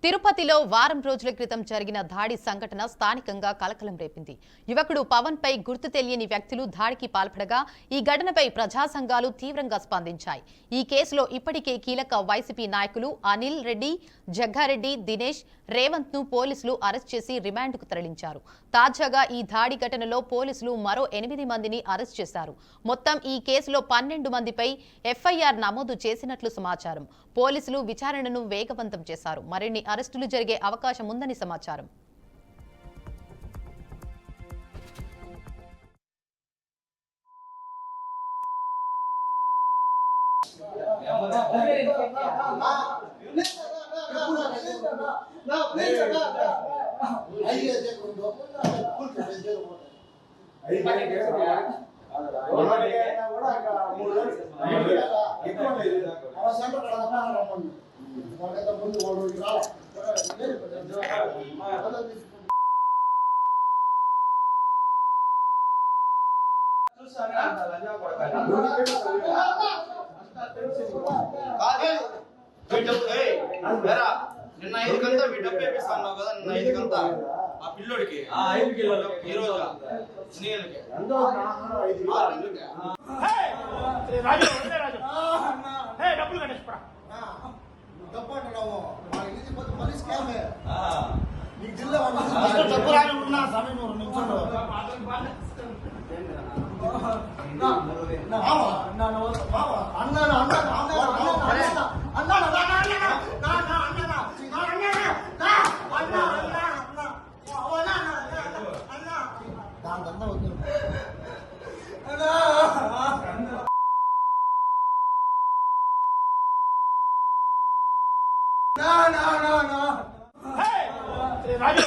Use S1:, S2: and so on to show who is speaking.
S1: తిరుపతిలో వారం రోజుల క్రితం జరిగిన దాడి సంఘటన స్థానికంగా కలకలం రేపింది. యువకుడు పవన్ పై గుర్తు తెలియని వ్యక్తులు దాడికి పాల్పడగా ఈ ఘటనపై ప్రజా సంఘాలు తీవ్రంగా స్పందించాయి. ఈ కేసులో ఇప్పటికే కీలక వైసీపీ నాయకులు అనిల్ రెడ్డి, జగ్గారెడ్డి, దినేష్, రేవంత్ ను పోలీసులు అరెస్ట్ చేసి రిమాండ్కు తరలించారు. తాజాగా ఈ దాడి ఘటనలో పోలీసులు మరో 8 మందిని అరెస్ట్ చేశారు. మొత్తం ఈ కేసులో 12 మందిపై ఎఫ్ఐఆర్ నమోదు చేసినట్లు సమాచారం. పోలీసులు విచారణను వేగవంతం చేశారు. మరిన్ని అరెస్టులు జరిగే అవకాశం ఉందని సమాచారం.
S2: నిన్న 5 గంటల మీ డబ్బు వేపిస్తాను కదా, నిన్న 5 గంటల ఆ పిల్లోడికి 5 కిలోలు ఈ రోజు నీళ్ళకి
S3: డబ్బులు కట్టేసుకోరా డబ్బు అంటున్నావు మళ్ళీ స్కామ్ నీకు జిల్లా డబ్బు రాని ఉన్నా సమయం 2 నిమిషాలు దానికన్నా వద్దు రాజు